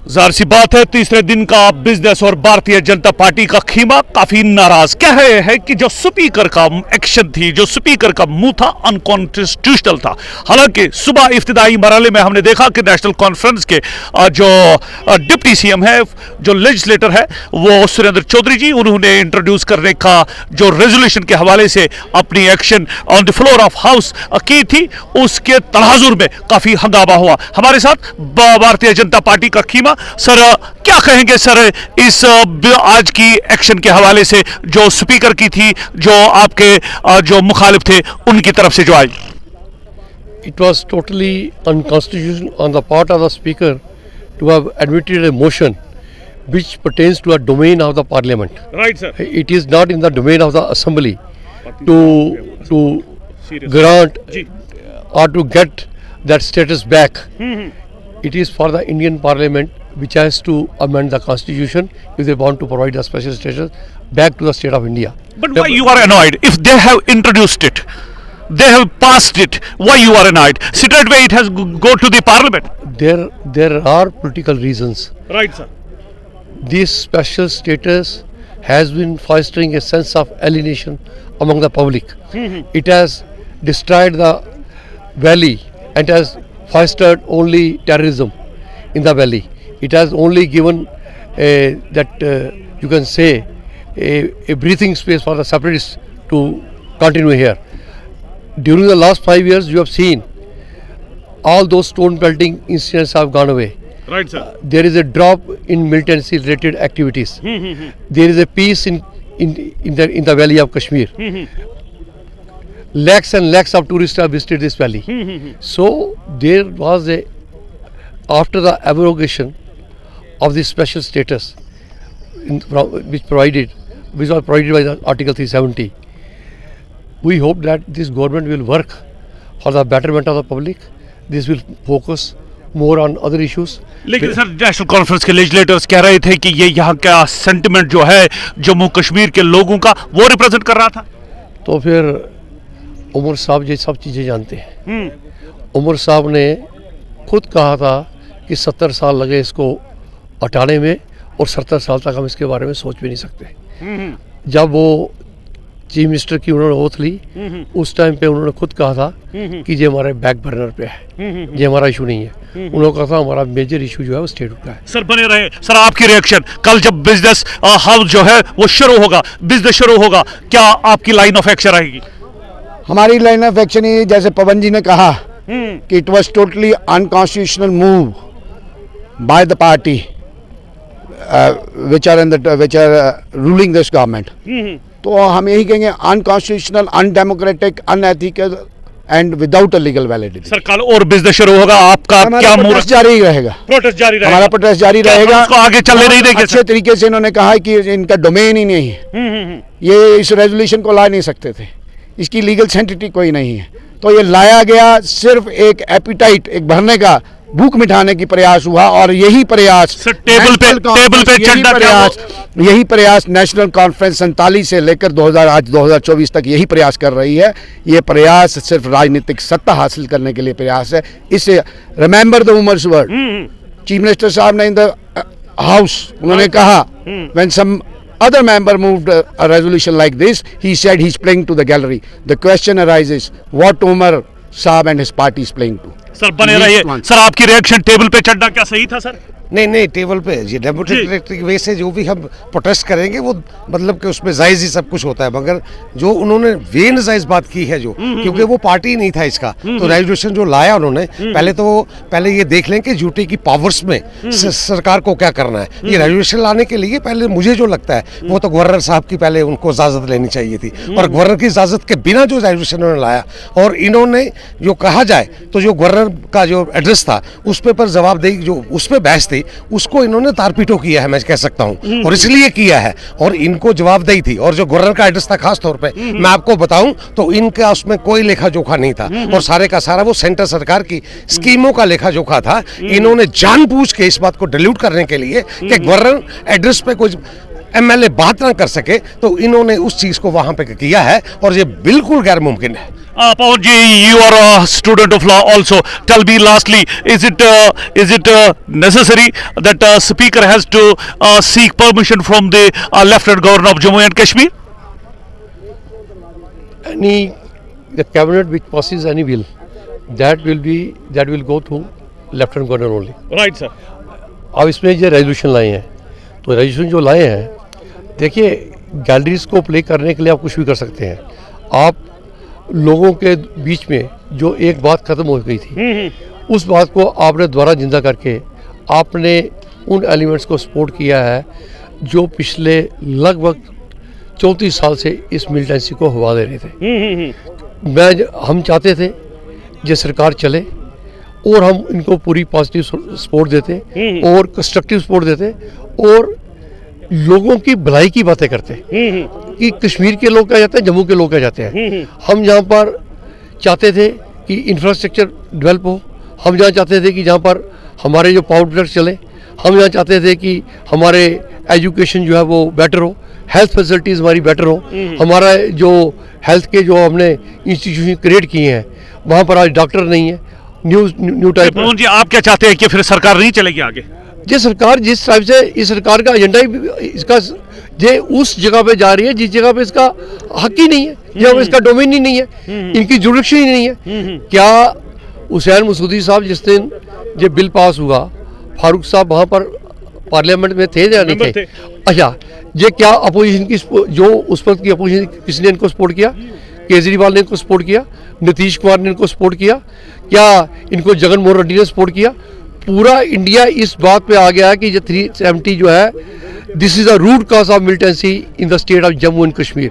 जाहिर सी बात है, तीसरे दिन का बिजनेस और भारतीय जनता पार्टी का खीमा काफी नाराज कह रहे हैं कि जो स्पीकर का एक्शन थी, जो स्पीकर का मुंह था, अनकॉन्स्टिट्यूशनल था। हालांकि सुबह इफ्तिदाई मरहले में हमने देखा कि नेशनल कॉन्फ्रेंस के जो डिप्टी सीएम है, जो लेजिस्लेटर है, वो सुरेंद्र चौधरी जी, उन्होंने इंट्रोड्यूस करने का जो रेजोल्यूशन के हवाले से अपनी action on the floor of house की थी, उसके तनाजुर में काफी हंगामा हुआ। हमारे साथ भारतीय जनता पार्टी का खीमा। सर, क्या कहेंगे सर इस आज की एक्शन के हवाले से, जो स्पीकर की थी, जो आपके जो मुखालिफ थे उनकी तरफ से जो आई? It was totally unconstitutional on the part of the speaker to have admitted a motion which pertains to a domain of the parliament. Right, sir. It is not in the domain of the assembly to grant or to get that status back. It is for the Indian Parliament, which has to amend the constitution if they want to provide a special status back to the state of India. But why you are annoyed if they have introduced it? They have passed it. Why you are annoyed? Straightway it has go to the parliament. There are political reasons. Right, sir. This special status has been fostering a sense of alienation among the public. It has destroyed the valley and has fostered only terrorism in the valley. It has only given you can say a breathing space for the separatists to continue here. During the last 5 years, you have seen all those stone pelting incidents have gone away. Right, sir. There is a drop in militancy related activities. There is a peace in the valley of Kashmir. Lakhs and lakhs of tourists have visited this valley. So there was after the abrogation of this special status which was provided by the Article 370, we hope that this government will work for the betterment of the public. This will focus more on other issues. लेकिन sir, national conference के legislators कह रहे थे कि ये यहाँ का sentiment जो है जम्मू कश्मीर के लोगों का, वो रिप्रेजेंट कर रहा था। तो फिर उमर साहब ये सब चीज़ें जानते हैं। उमर साहब ने खुद कहा था कि 70 साल लगे इसको हटाने में और 70 साल तक हम इसके बारे में सोच भी नहीं सकते। जब वो चीफ मिनिस्टर की उन्होंने ओथ ली, उस टाइम पे उन्होंने खुद कहा था कि ये हमारे बैक बर्नर पे है, ये हमारा इशू नहीं है। उन्होंने कहा था हमारा मेजर इशू जो है वो स्टेट का है। सर, बने रहे। सर, आपकी रिएक्शन, कल जब बिजनेस हाउस जो है वो शुरू होगा, बिजनेस शुरू होगा, क्या आपकी लाइन ऑफ एक्शन रहेगी? हमारी लाइन ऑफ एक्शन ये, जैसे पवन जी ने कहा कि it was totally unconstitutional move by the party which are ruling this government. तो हम यही कहेंगे unconstitutional, undemocratic, unethical and without a legal validity. Sir, कल और बिजनेस शुरू होगा, आपका क्या प्रोटेस्ट जारी रहेगा? प्रोटेस्ट जारी रहेगा, हमारा प्रोटेस्ट जारी रहेगा। उसको आगे चलने नहीं देंगे। अच्छे तरीके से इन्होंने कहा कि इनका डोमेन ही नहीं है, ये इस रेजोल्यूशन को ला नहीं सकते थे, इसकी लीगल सेंटिटी कोई नहीं है। तो ये लाया गया सिर्फ एक एपिटाइट, एक भरने का, भूख मिटाने की प्रयास हुआ। और यही प्रयास यही प्रयास नेशनल कॉन्फ्रेंस 47 से लेकर 2024 तक यही प्रयास कर रही है। ये प्रयास सिर्फ राजनीतिक सत्ता हासिल करने के लिए प्रयास है। इससे remember the women's word, chief minister साहब ने इन द हाउस उन्होंने कहा, when some other member moved a resolution like this, he said he's playing to the gallery. The question arises, what Umar Saab and his party is playing to? Sir, बने रहिए। Sir, आपकी reaction, table पे चढ़ना क्या सही था sir? नहीं, table पे ये डेमोक्रेटिक वे से जो भी हम प्रोटेस्ट करेंगे वो मतलब कि उसमें जायज़ ही सब कुछ होता है, मगर जो उन्होंने वे नजायज़ बात की है, जो क्योंकि वो पार्टी नहीं था इसका, तो रेजोल्यूशन जो लाया उन्होंने, पहले ये देख लें कि यूटी की पावर्स में सरकार को क्या करना है। ये रेजोल्यूशन लाने के लिए पहले मुझे जो लगता है वो तो गवर्नर साहब की पहले उनको इजाज़त लेनी चाहिए थी, और गवर्नर की इजाज़त के बिना जो रेजोल्यूशन उन्होंने लाया, और इन्होंने जो कहा जाए तो जो गवर्नर का जो एड्रेस था उस पर जवाबदेही जो उस पर बहस थी, उसको इन्होंने तारपीटो किया है, मैं कह सकता हूं, और इसलिए किया है, और इनको जवाबदेही थी। और जो गवर्नर का एड्रेस था, खास तौर पे मैं आपको बताऊं तो इनका उसमें कोई लेखा जोखा नहीं था, और सारे का सारा वो सेंटर सरकार की स्कीमों का लेखा जोखा था। इन्होंने जानबूझ के इस बात को डिल्यूट करने के लिए कि गवर्नर एड्रेस पे कोई एमएलए बात ना कर सके, तो इन्होंने उस चीज को वहां पे किया है और ये बिल्कुल गैर मुमकिन है। Pawan ji, you are a student of law also. Tell me lastly, is it necessary that speaker has to seek permission from the Lieutenant Governor of Jammu and Kashmir? The cabinet which passes any bill, that will go through Lieutenant Governor only. Right, sir. अब इसमें जो resolution लाए हैं, तो resolution जो लाए हैं, देखिए गैलरीज को प्ले करने के लिए आप कुछ भी कर सकते हैं। आप लोगों के बीच में जो एक बात खत्म हो गई थी, उस बात को आपने दोबारा जिंदा करके आपने उन एलिमेंट्स को सपोर्ट किया है जो पिछले लगभग 34 साल से इस मिलिटेंसी को हवा दे रहे थे। हम चाहते थे ये सरकार चले और हम इनको पूरी पॉजिटिव सपोर्ट देते और कंस्ट्रक्टिव सपोर्ट देते और लोगों की भलाई की बातें करते कि कश्मीर के लोग क्या जाते हैं, जम्मू के लोग क्या जाते हैं। हम जहाँ पर चाहते थे कि इंफ्रास्ट्रक्चर डेवलप हो, हम जहाँ चाहते थे कि जहाँ पर हमारे जो पावर प्रोडक्ट चले, हम जहाँ चाहते थे कि हमारे एजुकेशन जो है वो बेटर हो, हेल्थ फैसिलिटीज़ हमारी बेटर हो, हमारा जो हेल्थ के जो हमने इंस्टीट्यूशन क्रिएट किए हैं वहाँ पर आज डॉक्टर नहीं है, न्यू टाइप। पवन जी, आप क्या चाहते हैं कि फिर सरकार नहीं चलेगी आगे? ये सरकार जिस टाइप से इस सरकार का एजेंडा ही इसका ये उस जगह पे जा रही है जिस जगह पे इसका हक ही नहीं है, जहाँ इसका डोमेन ही नहीं है, इनकी जुरिडिक्शन ही नहीं है। क्या हुसैन मसूदी साहब जिस दिन ये बिल पास हुआ, फारूक साहब वहाँ पर पार्लियामेंट में थे या नहीं थे? अच्छा, ये क्या अपोजिशन की जो उस वक्त की अपोजिशन किसने इनको सपोर्ट किया? केजरीवाल ने इनको सपोर्ट किया, नीतीश कुमार ने इनको सपोर्ट किया, क्या इनको जगन मोहन रेड्डी ने सपोर्ट किया? पूरा इंडिया इस बात पे आ गया है कि ये 370 जो है, this is a root cause of militancy in the state of Jammu and Kashmir.